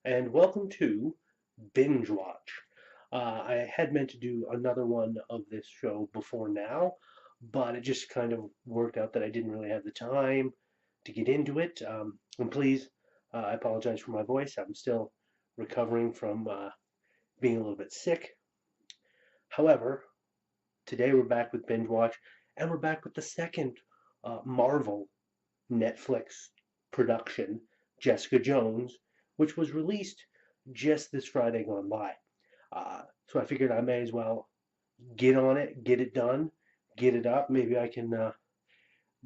and welcome to Binge Watch. I had meant to do another one of this show before now, but it just kind of worked out that I didn't really have the time to get into it. And please, I apologize for my voice. I'm still recovering from being a little bit sick. However, today we're back with Binge Watch, and we're back with the second Marvel Netflix production, Jessica Jones, which was released just this Friday gone by. So I figured I may as well get on it, get it done, get it up. Maybe I can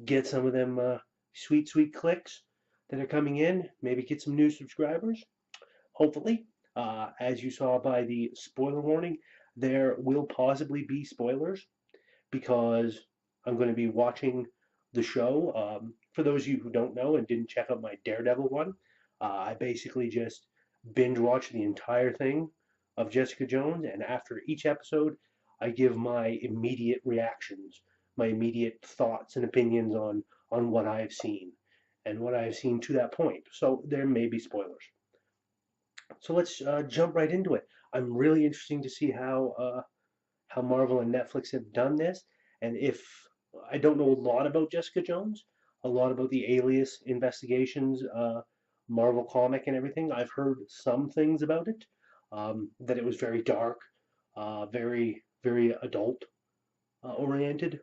get some of them sweet, sweet clicks that are coming in. Maybe get some new subscribers, hopefully. As you saw by the spoiler warning, there will possibly be spoilers because I'm going to be watching the show. For those of you who don't know and didn't check out my Daredevil one, I basically just binge watched the entire thing of Jessica Jones, and after each episode, I give my immediate reactions, my immediate thoughts and opinions on what I have seen and what I have seen to that point. So there may be spoilers. So let's jump right into it. I'm really interested to see how Marvel and Netflix have done this, and if I don't know a lot about Jessica Jones, a lot about the Alias investigations, Marvel comic and everything. I've heard some things about it, that it was very dark, very adult oriented.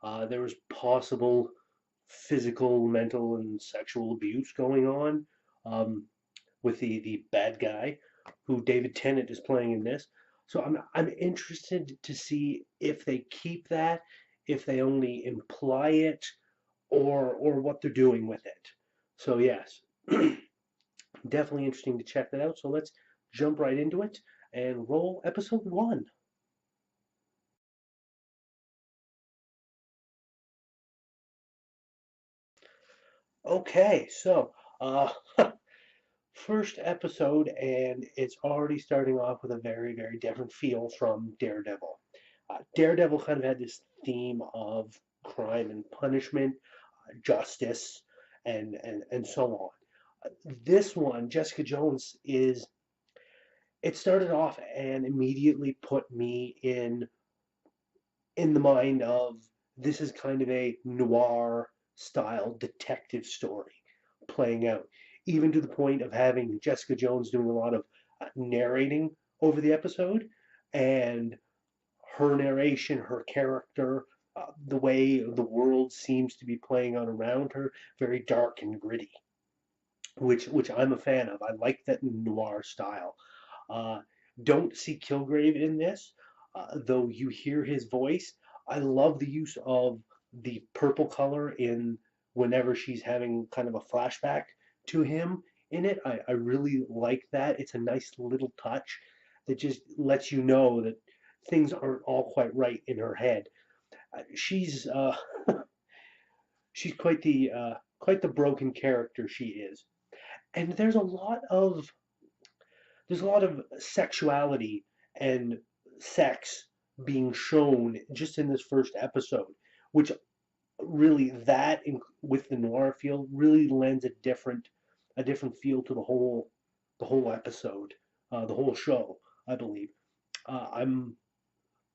There was possible physical, mental, and sexual abuse going on with the bad guy who David Tennant is playing in this. So I'm interested to see if they keep that, if they only imply it, or what they're doing with it. So yes, definitely interesting to check that out. So let's jump right into it and roll episode one. Okay, so first episode, and it's already starting off with a very different feel from Daredevil. Daredevil kind of had this theme of crime and punishment, justice, and so on. This one, Jessica Jones, is it started off and immediately put me in the mind of this is kind of a noir style detective story playing out, even to the point of having Jessica Jones doing a lot of narrating over the episode, and her narration, her character, the way the world seems to be playing out around her, very dark and gritty, which I'm a fan of. I like that noir style. Uh, don't see Kilgrave in this, though you hear his voice. I love the use of the purple color in whenever she's having kind of a flashback to him in it. I really like that. It's a nice little touch that just lets you know that things aren't all quite right in her head. She's she's quite the broken character she is, and there's a lot of sexuality and sex being shown just in this first episode, which really with the noir feel really lends a different feel to the whole episode, the whole show, I believe. Uh, I'm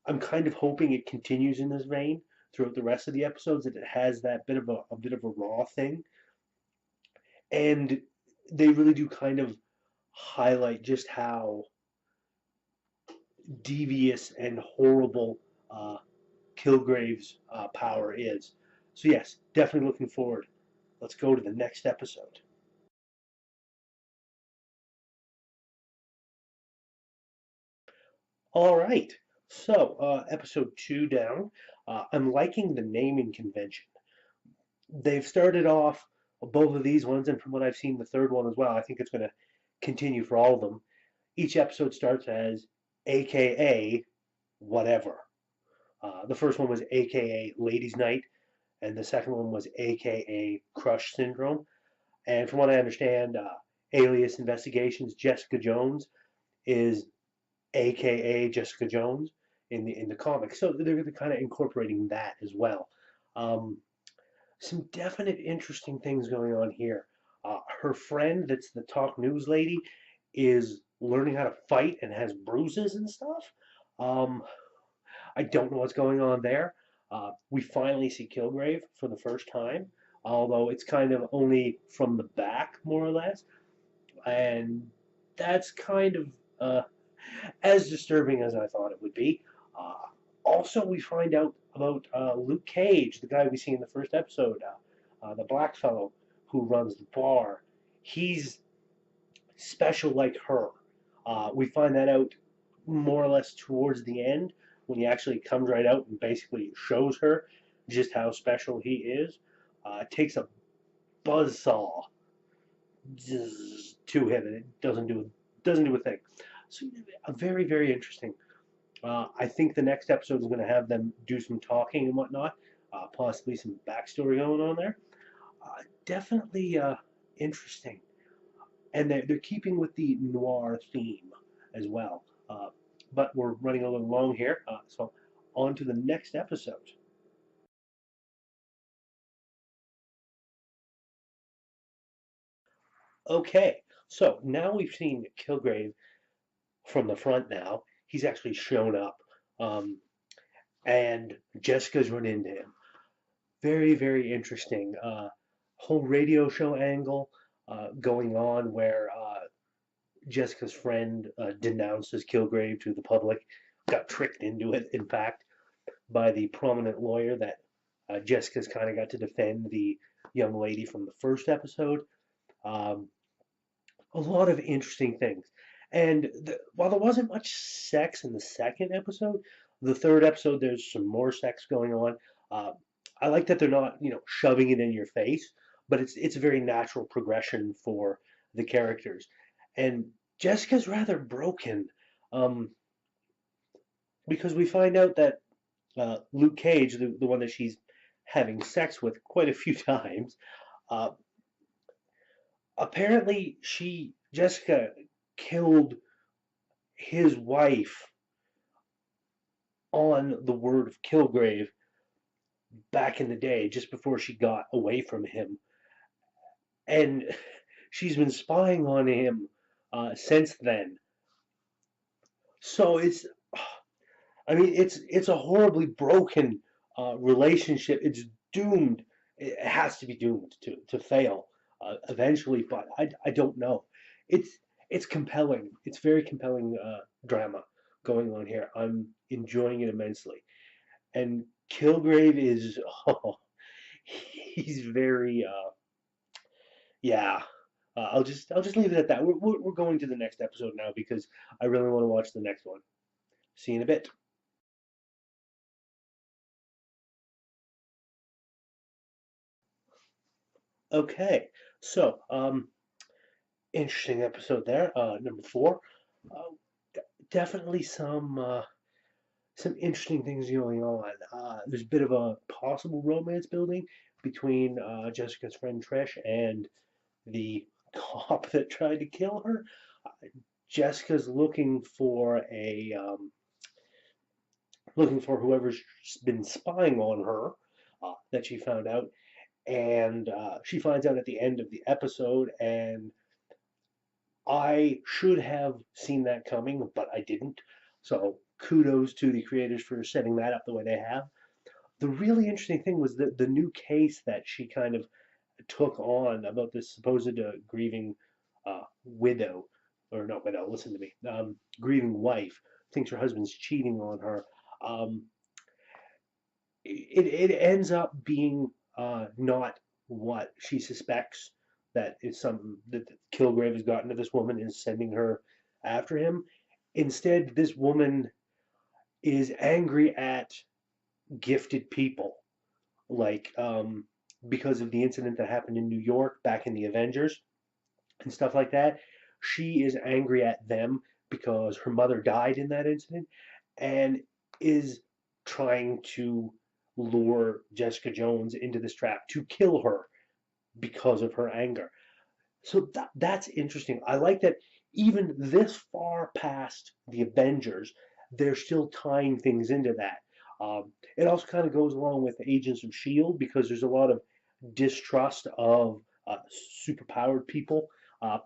I'm kind of hoping it continues in this vein throughout the rest of the episodes, that it has that a bit of a raw thing, and they really do kind of highlight just how devious and horrible uh, Kilgrave's power is. So yes, definitely looking forward. Let's go to the next episode. All right, so episode two down. I'm liking the naming convention. They've started off both of these ones, and from what I've seen, the third one as well. I think it's going to continue for all of them. Each episode starts as AKA whatever. The first one was AKA Ladies' Night, and the second one was AKA Crush Syndrome. And from what I understand, Alias Investigations Jessica Jones is AKA Jessica Jones in the comics. So they're kind of incorporating that as well. Um, some definite interesting things going on here. Her friend, that's the talk news lady, is learning how to fight and has bruises and stuff. Um, I don't know what's going on there. We finally see Kilgrave for the first time, although it's kind of only from the back, more or less, and that's kind of as disturbing as I thought it would be. Uh, Also, we find out about Luke Cage, the guy we see in the first episode, the black fellow who runs the bar. He's special like her. We find that out more or less towards the end when he actually comes right out and basically shows her just how special he is. Takes a buzzsaw to him and it doesn't do a thing. So very interesting. I think the next episode is going to have them do some talking and whatnot, possibly some backstory going on there. Definitely interesting, and they're keeping with the noir theme as well. But we're running a little long here, so on to the next episode. Okay, so now we've seen Kilgrave from the front. Now he's actually shown up, um, and Jessica's run into him. Very interesting. Whole radio show angle going on where Jessica's friend denounces Kilgrave to the public. Got tricked into it, in fact, by the prominent lawyer that Jessica's kind of got to defend the young lady from the first episode. Um, a lot of interesting things. And while there wasn't much sex in the second episode, the third episode there's some more sex going on. Uh, I like that they're not, shoving it in your face, but it's a very natural progression for the characters. And Jessica's rather broken, um, because we find out that Luke Cage, the one that she's having sex with quite a few times, uh, apparently Jessica killed his wife on the word of Kilgrave back in the day, just before she got away from him. And she's been spying on him since then. So I mean, it's a horribly broken relationship. It's doomed. It has to be doomed to fail eventually. But I don't know. It's it's compelling. It's very compelling drama going on here. I'm enjoying it immensely. And Kilgrave is he's very yeah. I'll just leave it at that. We're going to the next episode now because I really want to watch the next one. See you in a bit. Okay, so interesting episode there. Number four. Uh, Definitely some interesting things going on. There's a bit of a possible romance building between Jessica's friend Trish and the cop that tried to kill her. Jessica's looking for whoever's been spying on her that she found out, and she finds out at the end of the episode, and I should have seen that coming, but I didn't. So kudos to the creators for setting that up the way they have. The really interesting thing was the new case that she kind of took on about this supposed grieving widow, or not widow, listen to me, grieving wife, thinks her husband's cheating on her. Um, it ends up being not what she suspects, that is something that Kilgrave has gotten to this woman is sending her after him. Instead, this woman is angry at gifted people, like because of the incident that happened in New York back in the Avengers and stuff like that. She is angry at them because her mother died in that incident and is trying to lure Jessica Jones into this trap to kill her because of her anger. So that's interesting. I like that even this far past the Avengers, they're still tying things into that. It also kind of goes along with Agents of S.H.I.E.L.D. because there's a lot of distrust of superpowered people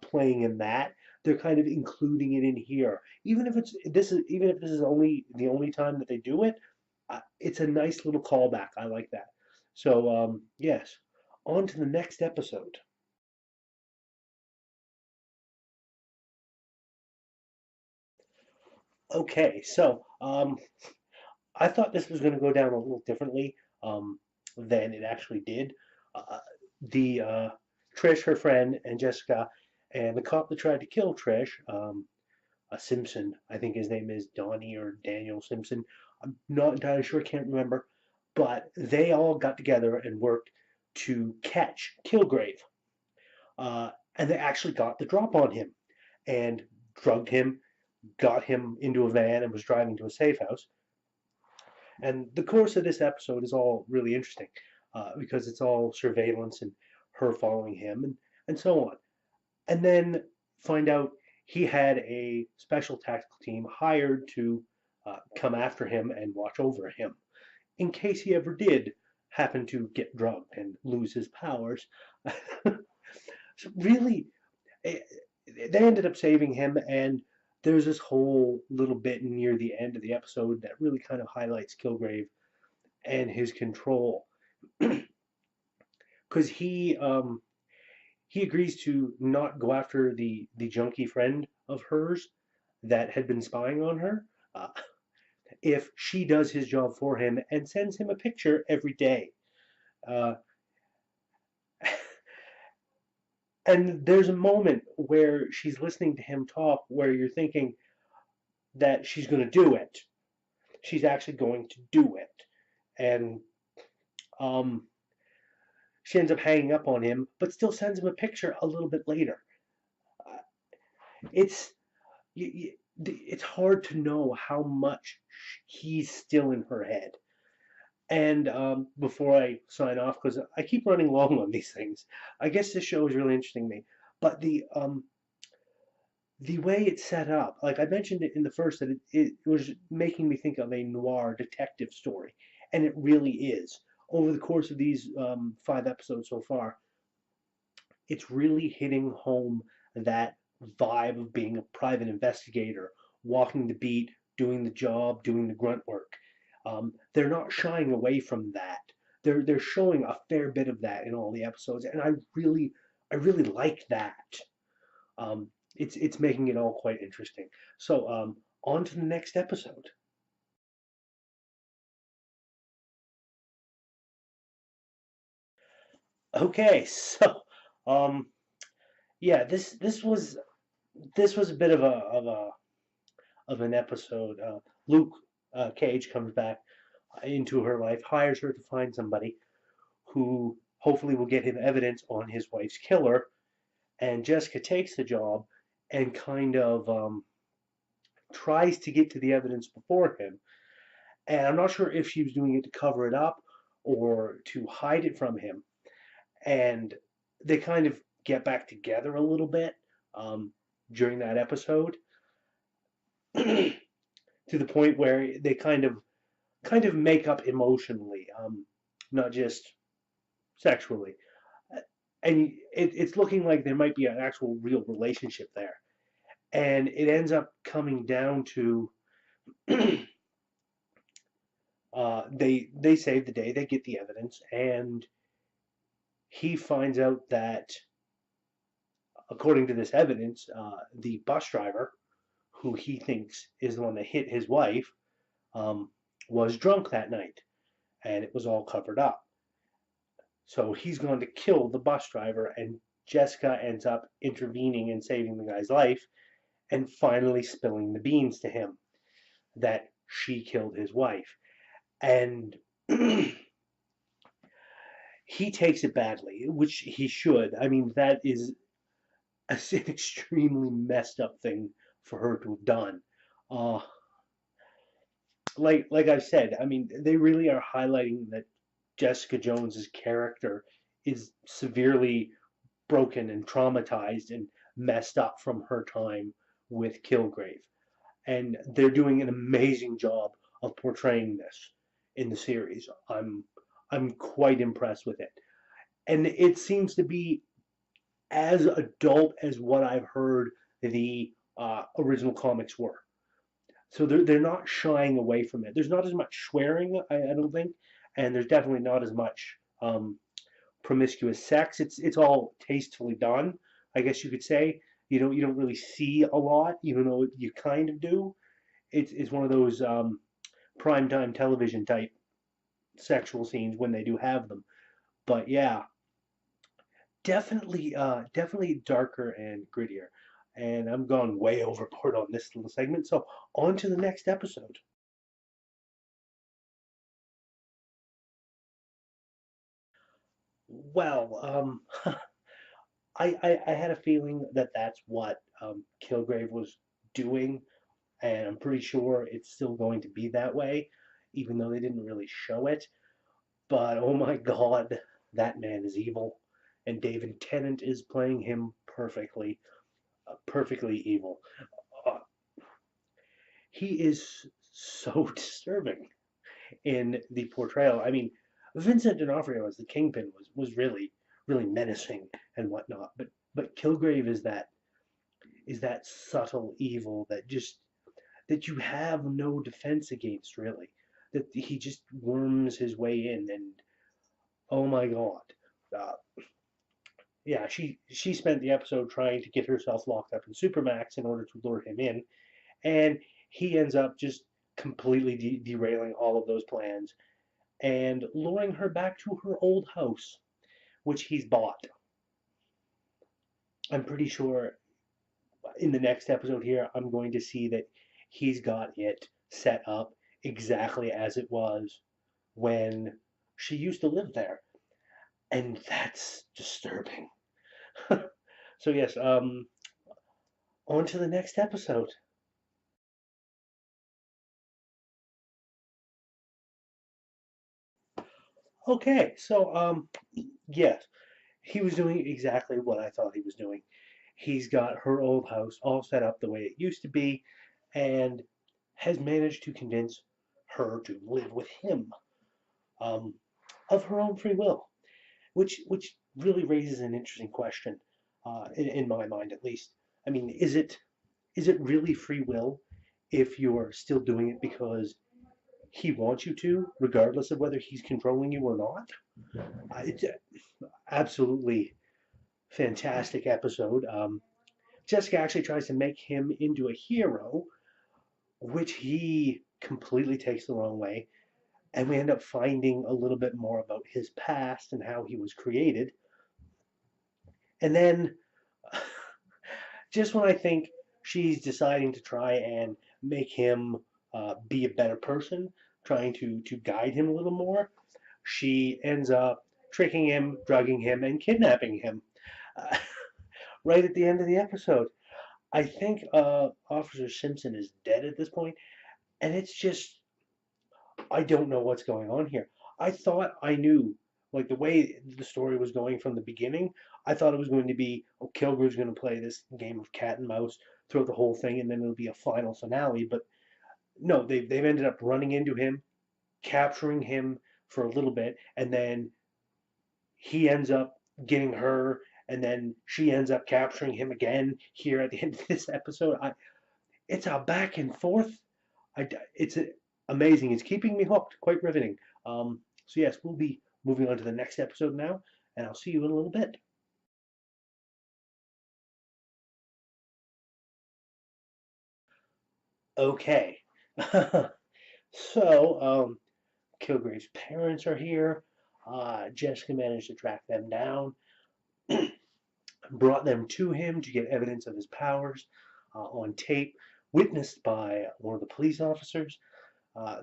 playing in that. they're kind of including it in here. Even if this is only the only time that they do it, it's a nice little callback. I like that. So yes, on to the next episode. Okay, so I thought this was going to go down a little differently than it actually did. The Trish, her friend, and Jessica, and the cop that tried to kill Trish, a Simpson, I think his name is Donnie or Daniel Simpson. I'm not entirely sure, can't remember, but they all got together and worked to catch Kilgrave, and they actually got the drop on him and drugged him, got him into a van, and was driving to a safe house. And the course of this episode is all really interesting because it's all surveillance and her following him and so on. And then find out he had a special tactical team hired to come after him and watch over him in case he ever did happen to get drugged and lose his powers. So really, eh, they ended up saving him, and there's this whole little bit near the end of the episode that really kind of highlights Kilgrave and his control, because he agrees to not go after the junkie friend of hers that had been spying on her uh, if she does his job for him and sends him a picture every day. Uh, and there's a moment where she's listening to him talk where you're thinking that she's going to do it. She's actually going to do it. And um, she ends up hanging up on him, but still sends him a picture a little bit later. Uh, it's it's hard to know how much he's still in her head. And before I sign off, because I keep running long on these things, I guess this show is really interesting to me. But the way it's set up, like I mentioned it in the first, that it was making me think of a noir detective story, and it really is. Over the course of these 5 episodes so far, it's really hitting home that vibe of being a private investigator, walking the beat, doing the job, doing the grunt work. They're not shying away from that. They're showing a fair bit of that in all the episodes, and I really like that. It's making it all quite interesting. So on to the next episode. Okay, so um, yeah, this was a bit of an episode. Luke Cage comes back into her life, hires her to find somebody who hopefully will get him evidence on his wife's killer, and Jessica takes the job and kind of tries to get to the evidence before him. And I'm not sure if she was doing it to cover it up or to hide it from him. And they kind of get back together a little bit during that episode to the point where they kind of make up emotionally, not just sexually. And it's looking like there might be an actual real relationship there. And it ends up coming down to they save the day, they get the evidence, and he finds out that according to this evidence, the bus driver, who he thinks is the one that hit his wife, um, was drunk that night, and it was all covered up. So he's going to kill the bus driver, and Jessica ends up intervening and saving the guy's life, and finally spilling the beans to him that she killed his wife. And he takes it badly, which he should. I mean, that is an extremely messed up thing for her to have done. Uh, like I've said, I mean, they really are highlighting that Jessica Jones's character is severely broken and traumatized and messed up from her time with Kilgrave. And they're doing an amazing job of portraying this in the series. I'm quite impressed with it. And it seems to be as adult as what I've heard the original comics were. So they're not shying away from it. There's not as much swearing, I don't think, and there's definitely not as much promiscuous sex. It's all tastefully done, I guess you could say. You don't really see a lot, even though you kind of do. It's one of those primetime television type sexual scenes when they do have them. But yeah, definitely darker and grittier. And I'm gone way overboard on this little segment, so on to the next episode. Well, I had a feeling that that's what Kilgrave was doing, and I'm pretty sure it's still going to be that way, even though they didn't really show it. But oh my God, that man is evil, and David Tennant is playing him perfectly, perfectly evil. Uh, he is so disturbing in the portrayal. I mean, Vincent D'Onofrio as the Kingpin was really menacing and whatnot, but Kilgrave is that subtle evil that you have no defense against, really. That he just worms his way in, and oh my God, uh, yeah, she spent the episode trying to get herself locked up in Supermax in order to lure him in, and he ends up just completely derailing all of those plans and luring her back to her old house, which he's bought. I'm pretty sure in the next episode here, I'm going to see that he's got it set up exactly as it was when she used to live there. And that's disturbing. So, yes, on to the next episode. Okay, so, yes, he was doing exactly what I thought he was doing. He's got her old house all set up the way it used to be and has managed to convince her to live with him um, of her own free will, which really raises an interesting question in my mind, at least. I mean, is it really free will if you're still doing it because he wants you to, regardless of whether he's controlling you or not? It's absolutely fantastic episode. Jessica actually tries to make him into a hero, which he completely takes the wrong way. And we end up finding a little bit more about his past and how he was created. And then, just when I think she's deciding to try and make him be a better person, trying to guide him a little more, she ends up tricking him, drugging him, and kidnapping him uh, right at the end of the episode. I think Officer Simpson is dead at this point, and it's just I don't know what's going on here. I thought I knew, like the way the story was going from the beginning. I thought it was going to be, oh, Kilgore's going to play this game of cat and mouse throughout the whole thing, and then it'll be a final finale. But no, they've ended up running into him, capturing him for a little bit, and then he ends up getting her, and then she ends up capturing him again here at the end of this episode. It's a back and forth. It's amazing. It's keeping me hooked, quite riveting. So yes, we'll be moving on to the next episode now, and I'll see you in a little bit. Okay. So, Kilgrave's parents are here. Jessica managed to track them down, brought them to him to get evidence of his powers on tape, witnessed by one of the police officers,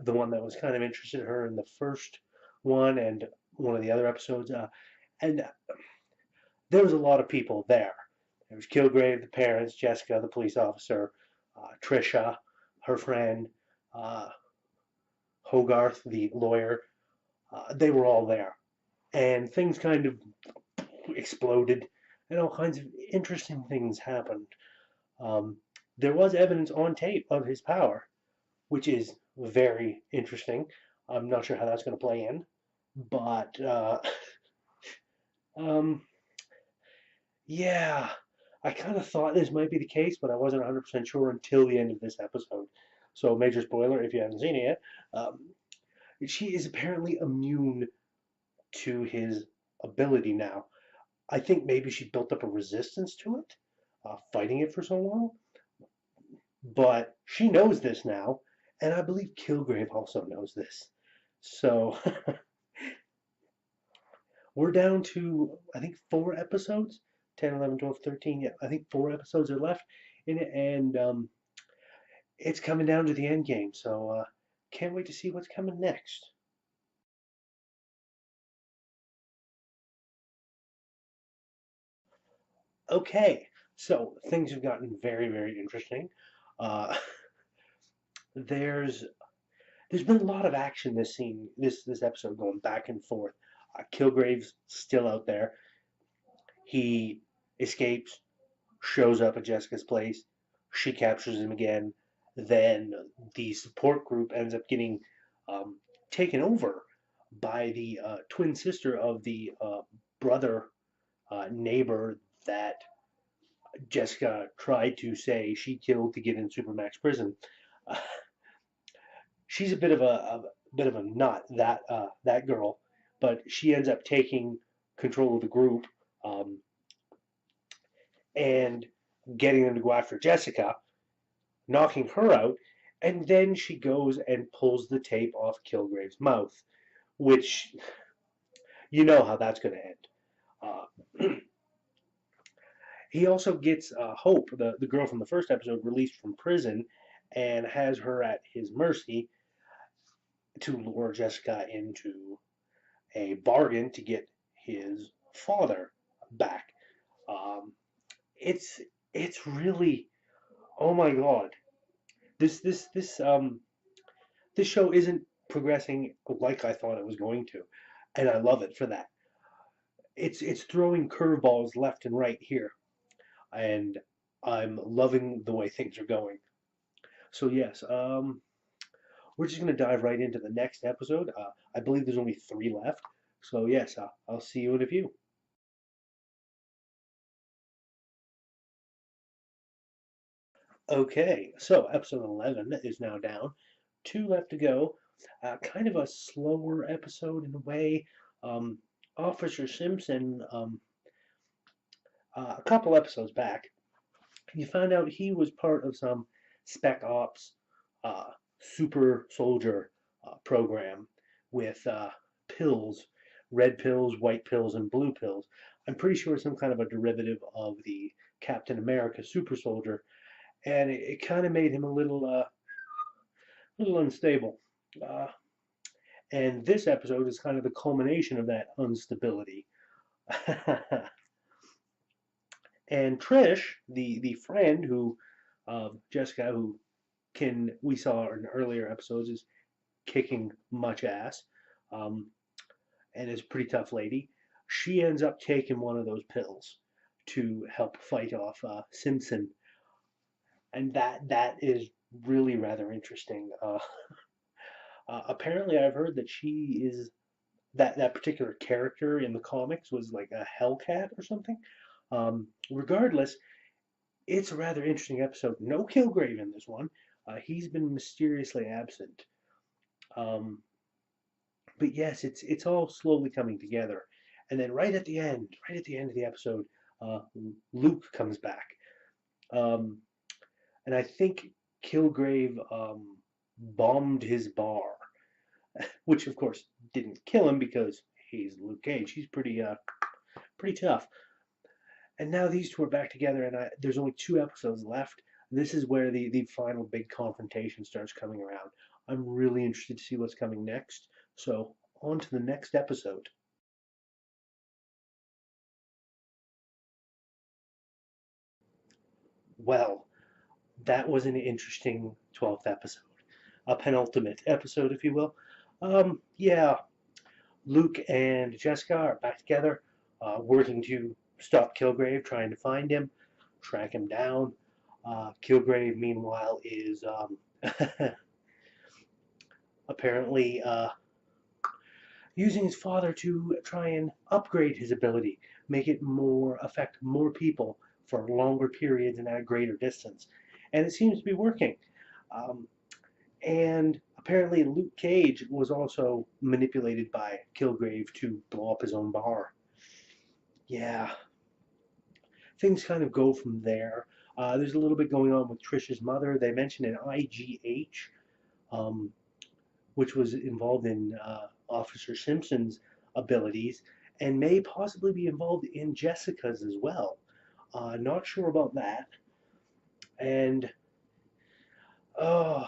the one that was kind of interested in her in the first one and one of the other episodes. And there was a lot of people there. There was Kilgrave, the parents, Jessica, the police officer, Trisha, her friend, uh, Hogarth, the lawyer. They were all there. And things kind of exploded, and all kinds of interesting things happened. Um, there was evidence on tape of his power, which is very interesting. I'm not sure how that's going to play in, but um, yeah, I kind of thought this might be the case, but I wasn't 100% sure until the end of this episode. So, major spoiler if you haven't seen it yet. She is apparently immune to his ability now. I think maybe she built up a resistance to it, fighting it for so long. But she knows this now, and I believe Kilgrave also knows this. So we're down to, I think, 4 episodes 10, 11, 12, 13. Yeah, I think 4 episodes are left in it, and it's coming down to the end game. So can't wait to see what's coming next. Okay, so things have gotten very, very interesting. Uh, there's there's been a lot of action this episode going back and forth. Kilgrave's still out there. He escapes, shows up at Jessica's place. She captures him again. Then the support group ends up getting um, taken over by the twin sister of the brother neighbor that Jessica tried to say she killed to get in Supermax prison. Uh, she's a bit of a nut, that girl, but she ends up taking control of the group, um, and getting them to go after Jessica, knocking her out, and then she goes and pulls the tape off Kilgrave's mouth, which you know how that's going to end. Uh, he also gets Hope, the girl from the first episode, released from prison, and has her at his mercy to lure Jessica into a bargain to get his father back. Um, it's it's really, oh my god, this show isn't progressing like I thought it was going to, and I love it for that. It's throwing curveballs left and right here, and I'm loving the way things are going. So yes, we're just gonna dive right into the next episode. I believe there's only 3 left. So yes, I'll see you in a few. Okay, so episode 11 is now down. 2 left to go. Kind of a slower episode in a way. Um, Officer Simpson, a couple episodes back, you found out he was part of some spec ops uh, super soldier program with pills, red pills, white pills, and blue pills. I'm pretty sure some kind of a derivative of the Captain America super soldier, and it kind of made him a little unstable. Uh, and this episode is kind of the culmination of that instability. And Trish, the friend who Jessica, who can we saw in earlier episodes, is kicking much ass, um, and is a pretty tough lady. She ends up taking one of those pills to help fight off Simpson, and that is really rather interesting. Apparently, I've heard that she is that particular character in the comics was like a Hellcat or something. Regardless, it's a rather interesting episode. No Kilgrave in this one. He's been mysteriously absent. Um, but yes, it's all slowly coming together. And then right at the end of the episode, uh, Luke comes back. Um, and I think Kilgrave bombed his bar, which of course didn't kill him because he's Luke Cage. He's pretty tough. And now these two are back together, and there's only 2 episodes left. This is where the final big confrontation starts coming around. I'm really interested to see what's coming next. So, on to the next episode. Well, that was an interesting 12th episode. A penultimate episode, if you will. Yeah, Luke and Jessica are back together, working to stop Kilgrave, trying to find him, track him down. Kilgrave, meanwhile, is apparently using his father to try and upgrade his ability, make it more affect more people for longer periods and at a greater distance. And it seems to be working. Um, and apparently Luke Cage was also manipulated by Kilgrave to blow up his own bar. Yeah, things kind of go from there. There's a little bit going on with Trish's mother. They mentioned an IGH, um, which was involved in Officer Simpson's abilities and may possibly be involved in Jessica's as well. Not sure about that. And uh,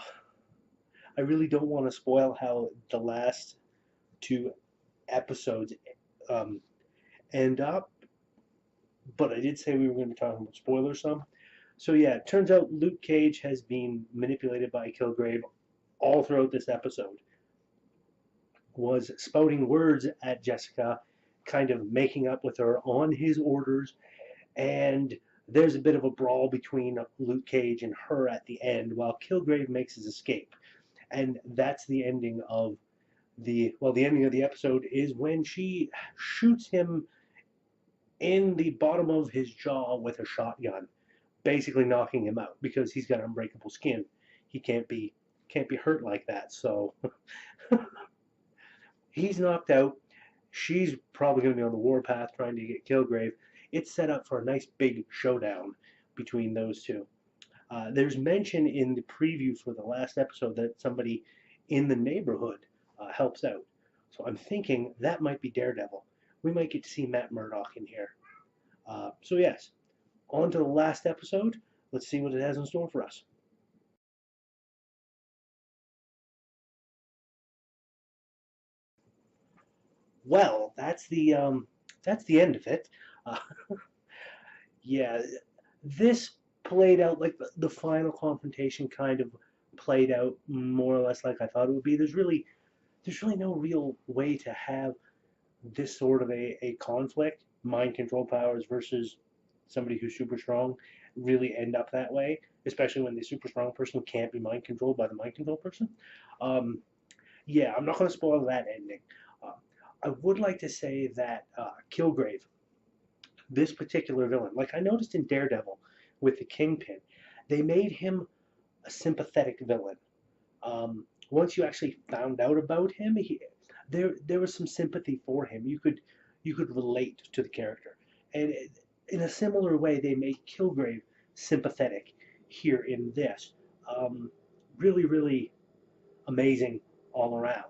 I really don't want to spoil how the last two episodes um, end up, but I did say we were going to be talking about spoilers some. So yeah, it turns out Luke Cage has been manipulated by Kilgrave all throughout this episode. Was spouting words at Jessica, kind of making up with her on his orders, and there's a bit of a brawl between Luke Cage and her at the end while Kilgrave makes his escape. And that's the ending of the ending of the episode is when she shoots him in the bottom of his jaw with a shotgun, basically knocking him out because he's got unbreakable skin. He can't be hurt like that. So he's knocked out. She's probably going to be on the warpath trying to get Kilgrave. It's set up for a nice big showdown between those two. There's mention in the preview for the last episode that somebody in the neighborhood helps out. So I'm thinking that might be Daredevil. We might get to see Matt Murdock in here. So yes, on to the last episode. Let's see what it has in store for us. Well, that's the end of it. Uh, yeah, this played out like the final confrontation kind of played out more or less like I thought it would be. There's really no real way to have this sort of a conflict, mind control powers versus somebody who's super strong, really end up that way, especially when the super strong person can't be mind controlled by the mind control person. Um, yeah, I'm not going to spoil that ending. Uh, I would like to say that Kilgrave, this particular villain, like I noticed in Daredevil with the Kingpin, they made him a sympathetic villain. Once you actually found out about him, there was some sympathy for him. You could relate to the character, and in a similar way, they made Kilgrave sympathetic here in this. Um, really, really amazing all around.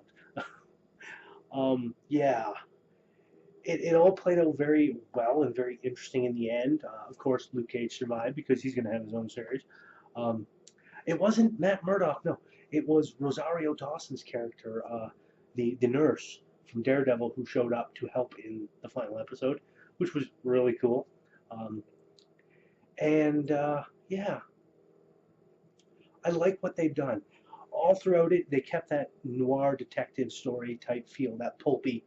Yeah, it all played out very well and very interesting in the end. Of course, Luke Cage survived because he's going to have his own series. Um, It wasn't Matt Murdock, no. It was Rosario Dawson's character, the nurse from Daredevil, who showed up to help in the final episode, which was really cool. Um, and yeah, I like what they've done. All throughout it, they kept that noir detective story type feel, that pulpy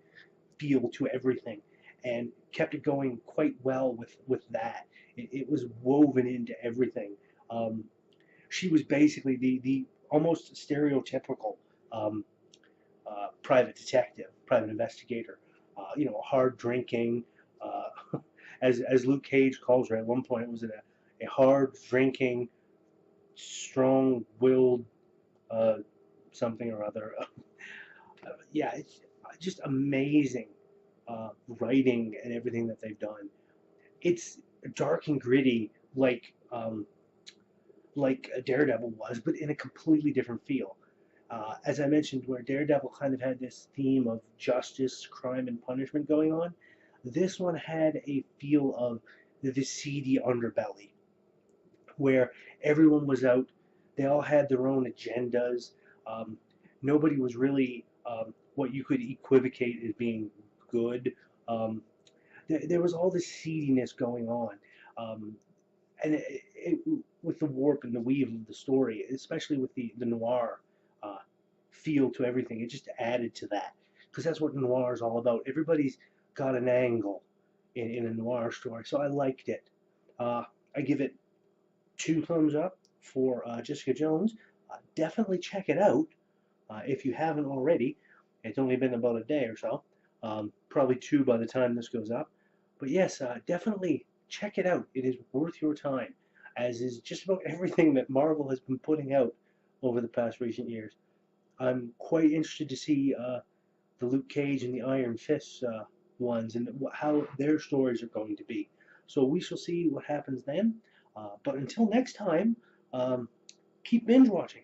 feel to everything, and kept it going quite well with that. It was woven into everything. Um, she was basically the almost stereotypical um, private detective, private investigator. Hard drinking, as Luke Cage calls her at one point, it was a hard drinking, strong-willed uh, something or other. Yeah, it's just amazing writing and everything that they've done. It's dark and gritty, like a Daredevil was, but in a completely different feel. As I mentioned, where Daredevil kind of had this theme of justice, crime, and punishment going on, this one had a feel of the seedy underbelly, where everyone was out, they all had their own agendas. Um, Nobody was really what you could equivocate as being good. Um, there was all this seediness going on. Um, and with the warp and the weave of the story, especially with the noir uh, feel to everything, it just added to that because that's what noir is all about. Everybody's got an angle in a noir story, so I liked it. Uh, I give it 2 thumbs up for Jessica Jones. Definitely check it out if you haven't already. It's only been about a day or so, probably two by the time this goes up. But yes, definitely check it out. It is worth your time, as is just about everything that Marvel has been putting out over the past recent years. I'm quite interested to see the Luke Cage and the Iron Fist ones and how their stories are going to be. So we shall see what happens then. But until next time, um, keep binge watching.